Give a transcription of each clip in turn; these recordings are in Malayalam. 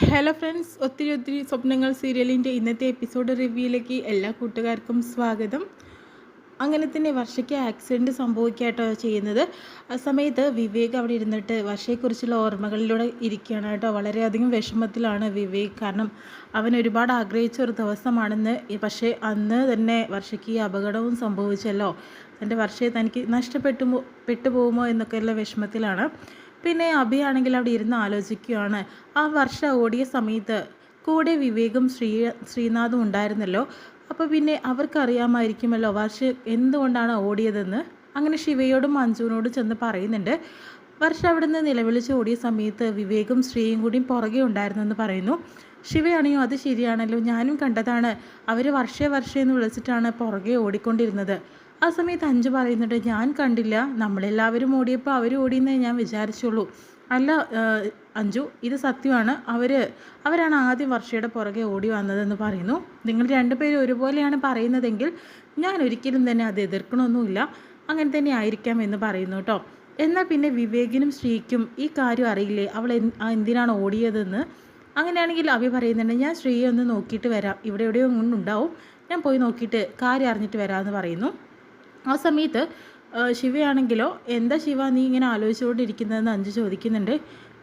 ഹലോ ഫ്രണ്ട്സ്, ഒത്തിരി ഒത്തിരി സ്വപ്നങ്ങൾ സീരിയലിൻ്റെ ഇന്നത്തെ എപ്പിസോഡ് റിവ്യൂയിലേക്ക് എല്ലാ കൂട്ടുകാർക്കും സ്വാഗതം. അങ്ങനെ തന്നെ വർഷയ്ക്ക് ആക്സിഡൻറ്റ് സംഭവിക്കാട്ടോ ചെയ്യുന്നത്. ആ സമയത്ത് വിവേക് അവിടെ ഇരുന്നിട്ട് വർഷയെക്കുറിച്ചുള്ള ഓർമ്മകളിലൂടെ ഇരിക്കുകയാണ് കേട്ടോ. വളരെയധികം വിഷമത്തിലാണ് വിവേക്. കാരണം അവൻ ഒരുപാട് ആഗ്രഹിച്ച ഒരു ദിവസമാണെന്ന്. പക്ഷേ അന്ന് തന്നെ വർഷയ്ക്ക് ഈ അപകടവും സംഭവിച്ചല്ലോ. തൻ്റെ വർഷയെ തനിക്ക് പെട്ടുപോകുമോ എന്നൊക്കെയുള്ള വിഷമത്തിലാണ്. പിന്നെ അഭിയാണെങ്കിൽ അവിടെ ഇരുന്ന് ആലോചിക്കുകയാണ്. ആ വർഷ ഓടിയ സമയത്ത് കൂടെ വിവേകും ശ്രീനാഥും ഉണ്ടായിരുന്നല്ലോ. അപ്പോൾ പിന്നെ അവർക്കറിയാമായിരിക്കുമല്ലോ വർഷ എന്തുകൊണ്ടാണ് ഓടിയതെന്ന്. അങ്ങനെ ശിവയോടും മഞ്ജുവിനോടും ചെന്ന് പറയുന്നുണ്ട്. വർഷ അവിടെ നിന്ന് നിലവിളിച്ച് ഓടിയ സമയത്ത് വിവേകും ശ്രീയും കൂടി പുറകെ ഉണ്ടായിരുന്നു എന്ന് പറയുന്നു. ശിവയാണെയോ അത് ശരിയാണല്ലോ, ഞാനും കണ്ടതാണ്. അവർ വർഷയെന്ന് വിളിച്ചിട്ടാണ് പുറകെ ഓടിക്കൊണ്ടിരുന്നത്. ആ സമയത്ത് അഞ്ചു പറയുന്നുണ്ട്, ഞാൻ കണ്ടില്ല, നമ്മളെല്ലാവരും ഓടിയപ്പോൾ അവർ ഓടിയെന്നേ ഞാൻ വിചാരിച്ചുള്ളൂ. അല്ല അഞ്ജു, ഇത് സത്യമാണ്. അവരാണ് ആദ്യം വർഷയുടെ പുറകെ ഓടി വന്നതെന്ന് പറയുന്നു. നിങ്ങൾ രണ്ടുപേരും ഒരുപോലെയാണ് പറയുന്നതെങ്കിൽ ഞാൻ ഒരിക്കലും തന്നെ അത് എതിർക്കണമൊന്നുമില്ല. അങ്ങനെ തന്നെ ആയിരിക്കാം എന്ന് പറയുന്നു കേട്ടോ. എന്നാൽ പിന്നെ വിവേകിനും ശ്രീക്കും ഈ കാര്യം അറിയില്ലേ, അവൾ എന്തിനാണ് ഓടിയതെന്ന്. അങ്ങനെയാണെങ്കിൽ അഭി പറയുന്നുണ്ട്, ഞാൻ ശ്രീയെ ഒന്ന് നോക്കിയിട്ട് വരാം, ഇവിടെ എവിടെയോ ഉണ്ടാവും, ഞാൻ പോയി നോക്കിയിട്ട് കാര്യം അറിഞ്ഞിട്ട് വരാമെന്ന് പറയുന്നു. ആ സമയത്ത് ശിവയാണെങ്കിലോ, എന്താ ശിവ നീ ഇങ്ങനെ ആലോചിച്ചുകൊണ്ടിരിക്കുന്നതെന്ന് അഞ്ച് ചോദിക്കുന്നുണ്ട്.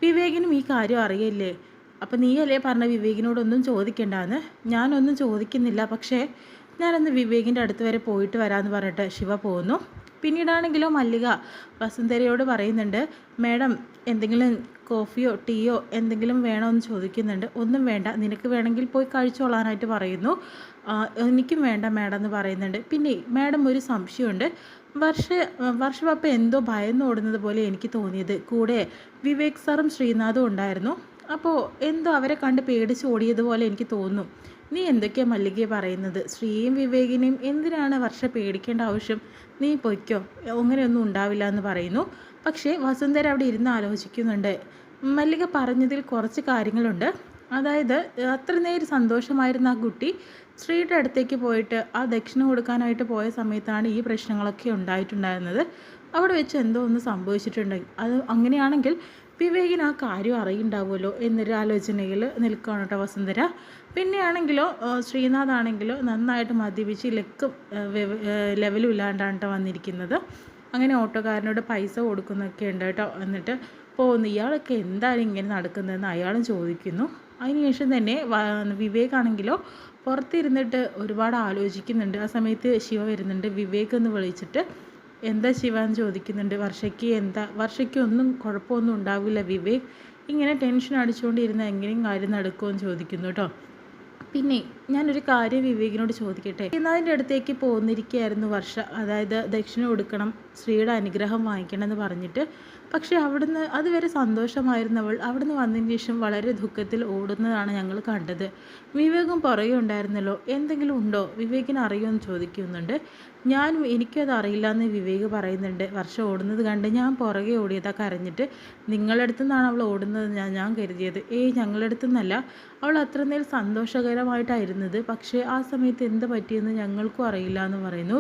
വിവേകിനും ഈ കാര്യം അറിയില്ലേ, അപ്പം നീയല്ലേ പറഞ്ഞ വിവേകിനോടൊന്നും ചോദിക്കണ്ടെന്ന്. ഞാനൊന്നും ചോദിക്കുന്നില്ല, പക്ഷേ ഞാനൊന്ന് വിവേകിൻ്റെ അടുത്ത് വരെ പോയിട്ട് വരാമെന്ന് പറഞ്ഞിട്ട് ശിവ പോകുന്നു. പിന്നീടാണെങ്കിലോ മല്ലിക വസുന്ധരയോട് പറയുന്നുണ്ട്, മാഡം എന്തെങ്കിലും കോഫിയോ ടീയോ എന്തെങ്കിലും വേണമെന്ന് ചോദിക്കുന്നുണ്ട്. ഒന്നും വേണ്ട, നിനക്ക് വേണമെങ്കിൽ പോയി കഴിച്ചോളാനായിട്ട് പറയുന്നു. എനിക്കും വേണ്ട മാഡം എന്ന് പറയുന്നുണ്ട്. പിന്നെ മാഡം ഒരു സംശയമുണ്ട്, വർഷ പപ്പ എന്തോ ഭയന്ന് ഓടുന്നത് പോലെ എനിക്ക് തോന്നിയത്. കൂടെ വിവേക് സാറും ശ്രീനാഥും ഉണ്ടായിരുന്നു. അപ്പോൾ എന്തോ അവരെ കണ്ട് പേടിച്ച് ഓടിയതുപോലെ എനിക്ക് തോന്നുന്നു. നീ എന്തൊക്കെയാണ് മല്ലികയെ പറയുന്നത്? ശ്രീയും വിവേകിനെയും എന്തിനാണ് വർഷ പേടിക്കേണ്ട ആവശ്യം? നീ പൊയ്ക്കോ, അങ്ങനെയൊന്നും ഉണ്ടാവില്ല എന്ന് പറയുന്നു. പക്ഷേ വസുന്ധര അവിടെ ഇരുന്ന് ആലോചിക്കുന്നുണ്ട്. മല്ലിക പറഞ്ഞതിൽ കുറച്ച് കാര്യങ്ങളുണ്ട്. അതായത് അത്ര നേരം സന്തോഷമായിരുന്ന ആ കുട്ടി ശ്രീയുടെ അടുത്തേക്ക് പോയിട്ട് ആ ദക്ഷിണ കൊടുക്കാനായിട്ട് പോയ സമയത്താണ് ഈ പ്രശ്നങ്ങളൊക്കെ ഉണ്ടായിട്ടുണ്ടായിരുന്നത്. അവിടെ വെച്ച് എന്തോ ഒന്ന് സംഭവിച്ചിട്ടുണ്ട്. അത് അങ്ങനെയാണെങ്കിൽ വിവേകിന് ആ കാര്യം അറിയുണ്ടാവുമല്ലോ എന്നൊരു ആലോചനയിൽ നിൽക്കുകയാണ് കേട്ടോ വസുന്ധര. പിന്നെയാണെങ്കിലോ ശ്രീനാഥാണെങ്കിലോ നന്നായിട്ട് മദ്യപിച്ച് ലെവലും ഇല്ലാണ്ടാണ് കേട്ടോ വന്നിരിക്കുന്നത്. അങ്ങനെ ഓട്ടോക്കാരനോട് പൈസ കൊടുക്കുന്നൊക്കെ ഉണ്ട് കേട്ടോ. എന്നിട്ട് പോകുന്നു. ഇയാളൊക്കെ എന്താണ് ഇങ്ങനെ നടക്കുന്നതെന്ന് അയാളും ചോദിക്കുന്നു. അതിനുശേഷം തന്നെ വിവേകാണെങ്കിലോ പുറത്തിരുന്നിട്ട് ഒരുപാട് ആലോചിക്കുന്നുണ്ട്. ആ സമയത്ത് ശിവ വരുന്നുണ്ട്. വിവേക് എന്ന് വിളിച്ചിട്ട് എന്താ ശിവ എന്ന് ചോദിക്കുന്നുണ്ട്. വർഷയ്ക്കൊന്നും കുഴപ്പമൊന്നും ഉണ്ടാവില്ല വിവേക്, ഇങ്ങനെ ടെൻഷൻ അടിച്ചുകൊണ്ടിരുന്ന എങ്ങനെയും കാര്യം നടക്കുമെന്ന് ചോദിക്കുന്നു കേട്ടോ. പിന്നെ ഞാനൊരു കാര്യം വിവേകിനോട് ചോദിക്കട്ടെ. അതിൻ്റെ അടുത്തേക്ക് പോന്നിരിക്കുകയായിരുന്നു വർഷ. അതായത് ദക്ഷിണ കൊടുക്കണം, ശ്രീയുടെ അനുഗ്രഹം വാങ്ങിക്കണം എന്ന് പറഞ്ഞിട്ട്. പക്ഷേ അവിടുന്ന് അതുവരെ സന്തോഷമായിരുന്നവൾ അവിടുന്ന് വന്നതിന് ശേഷം വളരെ ദുഃഖത്തിൽ ഓടുന്നതാണ് ഞങ്ങൾ കണ്ടത്. വിവേകും പുറകെ ഉണ്ടായിരുന്നല്ലോ, എന്തെങ്കിലും ഉണ്ടോ, വിവേകിന് അറിയുമെന്ന് ചോദിക്കുന്നുണ്ട്. എനിക്കത് അറിയില്ല എന്ന് വിവേക് പറയുന്നുണ്ട്. വർഷ ഓടുന്നത് കണ്ട് ഞാൻ പുറകെ ഓടിയതാ കരഞ്ഞിട്ട്. നിങ്ങളുടെ അടുത്തു നിന്നാണ് അവൾ ഓടുന്നത് ഞാൻ കരുതിയത്. ഞങ്ങളുടെ അടുത്തു നിന്നല്ല, അവൾ അത്ര നേരം സന്തോഷകരമായിട്ടായിരുന്നത്. പക്ഷേ ആ സമയത്ത് എന്ത് പറ്റിയെന്ന് ഞങ്ങൾക്കും അറിയില്ല എന്ന് പറയുന്നു.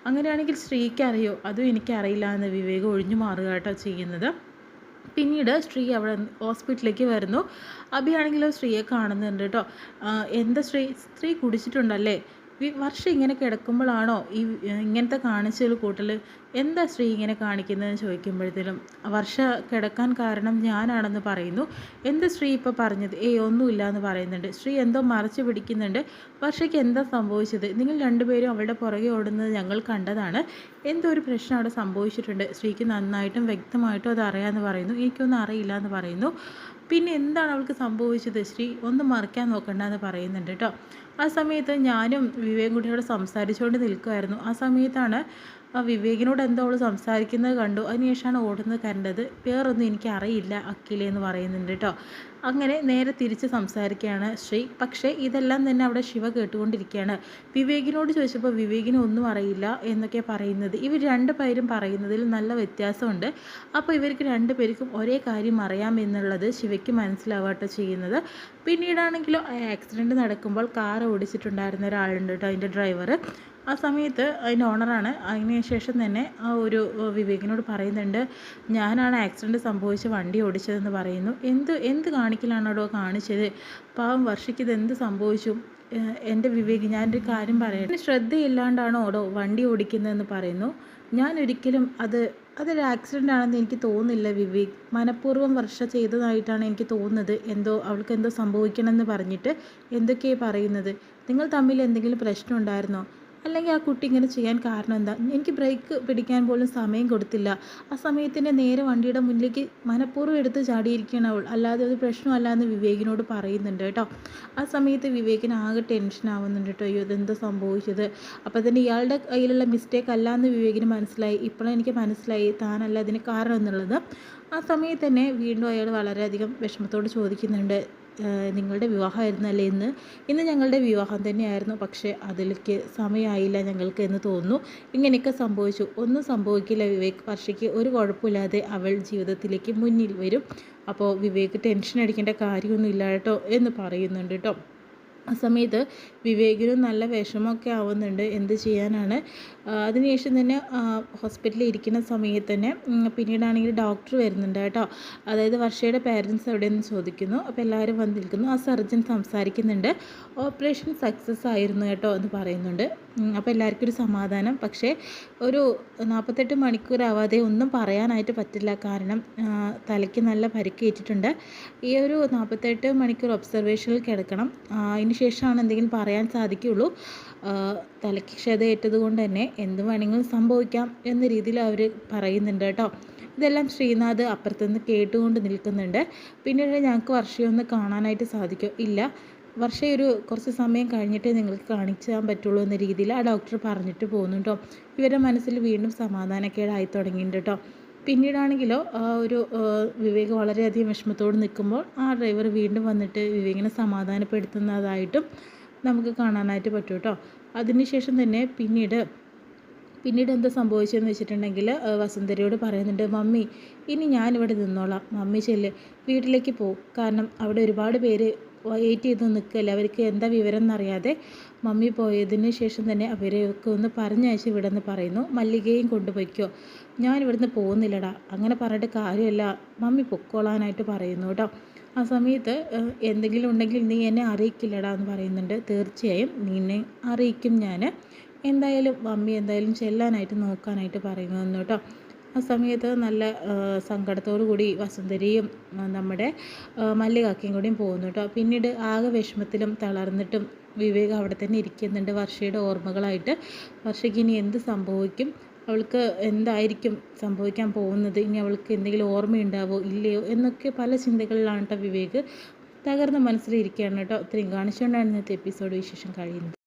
അങ്ങനെയാണെങ്കിൽ ശ്രീക്ക് അറിയോ? അതും എനിക്കറിയില്ല എന്ന് വിവേക് ഒഴിഞ്ഞു മാറുക കേട്ടോ ചെയ്യുന്നത്. പിന്നീട് ശ്രീ അവിടെ ഹോസ്പിറ്റലിലേക്ക് വരുന്നു. അഭിയാണെങ്കിലോ സ്ത്രീയെ കാണുന്നുണ്ട് കേട്ടോ. എന്താ സ്ത്രീ കുടിച്ചിട്ടുണ്ടല്ലേ? വർഷം ഇങ്ങനെ കിടക്കുമ്പോഴാണോ ഇങ്ങനത്തെ കാണിച്ചൊരു കൂട്ടൽ? എന്താ ശ്രീ ഇങ്ങനെ കാണിക്കുന്നതെന്ന് ചോദിക്കുമ്പോഴത്തേനും വർഷ കിടക്കാൻ കാരണം ഞാനാണെന്ന് പറയുന്നു. എന്താ ശ്രീ ഇപ്പോൾ പറഞ്ഞത്? ഒന്നുമില്ല എന്ന് പറയുന്നുണ്ട്. ശ്രീ എന്തോ മറച്ചു പിടിക്കുന്നുണ്ട്. വർഷയ്ക്ക് എന്താ സംഭവിച്ചത്? നിങ്ങൾ രണ്ടുപേരും അവളുടെ പുറകെ ഓടുന്നത് ഞങ്ങൾ കണ്ടതാണ്. എന്തോ ഒരു പ്രശ്നം അവിടെ സംഭവിച്ചിട്ടുണ്ട്. ശ്രീക്ക് നന്നായിട്ടും വ്യക്തമായിട്ടും അത് അറിയാമെന്ന് പറയുന്നു. എനിക്കൊന്നും അറിയില്ല എന്ന് പറയുന്നു. പിന്നെ എന്താണ് അവൾക്ക് സംഭവിച്ചത്? ശ്രീ ഒന്ന് മറയ്ക്കാൻ നോക്കണ്ട എന്ന് പറയുന്നുണ്ട് കേട്ടോ. ആ സമയത്ത് ഞാനും വിവേക് കുട്ടിയോട് സംസാരിച്ചുകൊണ്ട് നിൽക്കുമായിരുന്നു. ആ സമയത്താണ് വിവേകിനോട് എന്തോ അവൾ സംസാരിക്കുന്നത് കണ്ടു. അതിനുശേഷമാണ് ഓടുന്നത് കണ്ടത്. വേറൊന്നും എനിക്കറിയില്ല അഖിലേ എന്ന് പറയുന്നുണ്ട് കേട്ടോ. അങ്ങനെ നേരെ തിരിച്ച് സംസാരിക്കുകയാണ് ശ്രീ. പക്ഷേ ഇതെല്ലാം തന്നെ അവിടെ ശിവ കേട്ടുകൊണ്ടിരിക്കുകയാണ്. വിവേകിനോട് ചോദിച്ചപ്പോൾ വിവേകിന് ഒന്നും അറിയില്ല എന്നൊക്കെ പറയുന്നത്. ഇവർ രണ്ടുപേരും പറയുന്നതിൽ നല്ല വ്യത്യാസമുണ്ട്. അപ്പോൾ ഇവർക്ക് രണ്ടുപേർക്കും ഒരേ കാര്യം അറിയാമെന്നുള്ളത് ശിവയ്ക്ക് മനസ്സിലാവാട്ടോ ചെയ്യുന്നത്. പിന്നീടാണെങ്കിലോ ആക്സിഡൻറ്റ് നടക്കുമ്പോൾ കാർ ഓടിച്ചിട്ടുണ്ടായിരുന്ന ഒരാളുണ്ട് കേട്ടോ, അതിൻ്റെ ഡ്രൈവർ. ആ സമയത്ത് അതിൻ്റെ ഓണറാണ് അതിന് ശേഷം തന്നെ ആ ഒരു വിവേകിനോട് പറയുന്നുണ്ട്, ഞാനാണ് ആക്സിഡൻറ്റ് സംഭവിച്ച് വണ്ടി ഓടിച്ചതെന്ന് പറയുന്നു. എന്ത് കാണിക്കലാണോടോ കാണിച്ചത്? പാവം വർഷയ്ക്ക് ഇതെന്ത് സംഭവിച്ചു? എൻ്റെ വിവേക്, ഞാനൊരു കാര്യം പറയട്ടെ, ശ്രദ്ധയില്ലാണ്ടാണോടോ വണ്ടി ഓടിക്കുന്നതെന്ന് പറയുന്നു. ഞാനൊരിക്കലും അതൊരു ആക്സിഡൻ്റ് ആണെന്ന് എനിക്ക് തോന്നുന്നില്ല വിവേക്. മനഃപൂർവ്വം വർഷ ചെയ്തതായിട്ടാണ് എനിക്ക് തോന്നുന്നത്. അവൾക്ക് എന്തോ സംഭവിക്കണമെന്ന് പറഞ്ഞിട്ട് എന്തൊക്കെയാണ് പറയുന്നത്? നിങ്ങൾ തമ്മിൽ എന്തെങ്കിലും പ്രശ്നം ഉണ്ടായിരുന്നോ? അല്ലെങ്കിൽ ആ കുട്ടി ഇങ്ങനെ ചെയ്യാൻ കാരണം എന്താ? എനിക്ക് ബ്രേക്ക് പിടിക്കാൻ പോലും സമയം കൊടുത്തില്ല. ആ സമയത്തിൻ്റെ നേരെ വണ്ടിയുടെ മുന്നിലേക്ക് മനഃപൂർവ്വം എടുത്ത് ചാടിയിരിക്കുകയാണ് അവൾ. അല്ലാതെ ഒരു പ്രശ്നമല്ല എന്ന് വിവേകിനോട് പറയുന്നുണ്ട് കേട്ടോ. ആ സമയത്ത് വിവേകിന് ആകെ ടെൻഷൻ ആവുന്നുണ്ട് കേട്ടോ. അയ്യോ, ഇതെന്താ സംഭവിച്ചത്? അപ്പോൾ തന്നെ ഇയാളുടെ കയ്യിലുള്ള മിസ്റ്റേക്ക് അല്ല എന്ന് വിവേകിന് മനസ്സിലായി. ഇപ്പോഴും എനിക്ക് മനസ്സിലായി താനല്ല അതിന് കാരണം എന്നുള്ളത്. ആ സമയത്ത് തന്നെ വീണ്ടും അയാൾ വളരെയധികം വിഷമത്തോട് ചോദിക്കുന്നുണ്ട്, നിങ്ങളുടെ വിവാഹമായിരുന്നല്ലേ ഇന്ന് ഞങ്ങളുടെ വിവാഹം തന്നെയായിരുന്നു. പക്ഷേ അതിലേക്ക് സമയമായില്ല ഞങ്ങൾക്ക് എന്ന് തോന്നുന്നു. ഇങ്ങനെയൊക്കെ സംഭവിച്ചു. ഒന്നും സംഭവിക്കില്ല വിവേക്. വർഷയ്ക്ക് ഒരു കുഴപ്പമില്ലാതെ അവൾ ജീവിതത്തിലേക്ക് മുന്നിൽ വരും. അപ്പോൾ വിവേക് ടെൻഷൻ അടിക്കേണ്ട കാര്യമൊന്നുമില്ല കേട്ടോ എന്ന് പറയുന്നുണ്ട് കേട്ടോ. ആ സമയത്ത് വിവേകിനും നല്ല വിഷമമൊക്കെ ആവുന്നുണ്ട്. എന്ത് ചെയ്യാനാണ്? അതിനുശേഷം തന്നെ ഹോസ്പിറ്റലിൽ ഇരിക്കുന്ന സമയത്ത് തന്നെ പിന്നീടാണെങ്കിൽ ഡോക്ടർ വരുന്നുണ്ട് കേട്ടോ. അതായത് വർഷയുടെ പേരൻസ് എവിടെയെന്ന് ചോദിക്കുന്നു. അപ്പോൾ എല്ലാവരും വന്ന് നിൽക്കുന്നു. ആ സർജൻ സംസാരിക്കുന്നുണ്ട്. ഓപ്പറേഷൻ സക്സസ് ആയിരുന്നു കേട്ടോ എന്ന് പറയുന്നുണ്ട്. അപ്പോൾ എല്ലാവർക്കും ഒരു സമാധാനം. പക്ഷേ ഒരു 48 മണിക്കൂറാവാതെ ഒന്നും പറയാനായിട്ട് പറ്റില്ല. കാരണം തലയ്ക്ക് നല്ല പരിക്കേറ്റിട്ടുണ്ട്. ഈ ഒരു 48 മണിക്കൂർ ഒബ്സർവേഷനിൽ കിടക്കണം. അതിന് ശേഷമാണ് എന്തെങ്കിലും പറയാൻ സാധിക്കുകയുള്ളൂ. തലയ്ക്ക് ക്ഷതയേറ്റത് കൊണ്ട് തന്നെ എന്ത് വേണമെങ്കിലും സംഭവിക്കാം എന്ന രീതിയിൽ അവർ പറയുന്നുണ്ട് കേട്ടോ. ഇതെല്ലാം ശ്രീനാഥ് അപ്പുറത്തുനിന്ന് കേട്ടുകൊണ്ട് നിൽക്കുന്നുണ്ട്. പിന്നീട് ഞങ്ങൾക്ക് വർഷയെ ഒന്ന് കാണാനായിട്ട് സാധിക്കും. ഇല്ല, വർഷയെ കുറച്ച് സമയം കഴിഞ്ഞിട്ടേ നിങ്ങൾക്ക് കാണിച്ചാൻ പറ്റുള്ളൂ എന്ന രീതിയിൽ ആ ഡോക്ടർ പറഞ്ഞിട്ട് പോകുന്നു കേട്ടോ. ഇവരുടെ മനസ്സിൽ വീണ്ടും സമാധാനക്കേടായി തുടങ്ങിയിട്ടുണ്ട് കേട്ടോ. പിന്നീടാണെങ്കിലോ വിവേക് വളരെയധികം വിഷമത്തോട് നിൽക്കുമ്പോൾ ആ ഡ്രൈവർ വീണ്ടും വന്നിട്ട് വിവേകിനെ സമാധാനപ്പെടുത്തുന്നതായിട്ടും നമുക്ക് കാണാനായിട്ട് പറ്റും കേട്ടോ. അതിനുശേഷം തന്നെ പിന്നീട് എന്താ സംഭവിച്ചതെന്ന് വെച്ചിട്ടുണ്ടെങ്കിൽ വസുന്ധരയോട് പറയുന്നുണ്ട്, മമ്മി ഇനി ഞാനിവിടെ നിന്നോളാം, മമ്മി ചെല്ല്, വീട്ടിലേക്ക് പോകും. കാരണം അവിടെ ഒരുപാട് പേര് വെയിറ്റ് ചെയ്ത് നിൽക്കല്ലേ, അവർക്ക് എന്താ വിവരം എന്നറിയാതെ. മമ്മി പോയതിന് ശേഷം തന്നെ അവരെയൊക്കെ ഒന്ന് പറഞ്ഞയച്ച് വിടെന്ന് പറയുന്നു. മല്ലികയും കൊണ്ടുപോയിക്കോ, ഞാൻ ഇവിടുന്ന് പോകുന്നില്ലടാ. അങ്ങനെ പറഞ്ഞിട്ട് കാര്യമല്ല, മമ്മി പൊക്കോളാനായിട്ട് പറയുന്നു കേട്ടോ. ആ സമയത്ത് എന്തെങ്കിലും ഉണ്ടെങ്കിൽ നീ എന്നെ അറിയിക്കില്ലടാ എന്ന് പറയുന്നുണ്ട്. തീർച്ചയായും നിന്നെ അറിയിക്കും ഞാൻ. എന്തായാലും മമ്മി എന്തായാലും ചെല്ലാനായിട്ട് നോക്കാനായിട്ട് പറയുന്നു കേട്ടോ. ആ സമയത്ത് നല്ല സങ്കടത്തോടു കൂടി വസുന്ധരയും നമ്മുടെ മല്ലികാക്കയും കൂടിയും പോകുന്നു കേട്ടോ. പിന്നീട് ആകെ വിഷമത്തിലും തളർന്നിട്ടും വിവേക് അവിടെ തന്നെ ഇരിക്കുന്നുണ്ട് വർഷയുടെ ഓർമ്മകളായിട്ട്. വർഷയ്ക്ക് ഇനി എന്ത് സംഭവിക്കും, അവൾക്ക് എന്തായിരിക്കും സംഭവിക്കാൻ പോകുന്നത്, ഇനി അവൾക്ക് എന്തെങ്കിലും ഓർമ്മയുണ്ടാവോ ഇല്ലയോ എന്നൊക്കെ പല ചിന്തകളിലാണ് കേട്ടോ വിവേക്. തകർന്ന മനസ്സിലിരിക്കുകയാണ് കേട്ടോ. ഇത്രയും കാണിച്ചുകൊണ്ടാണ് ഇന്നത്തെ എപ്പിസോഡ് വിശേഷം കഴിയുന്നത്.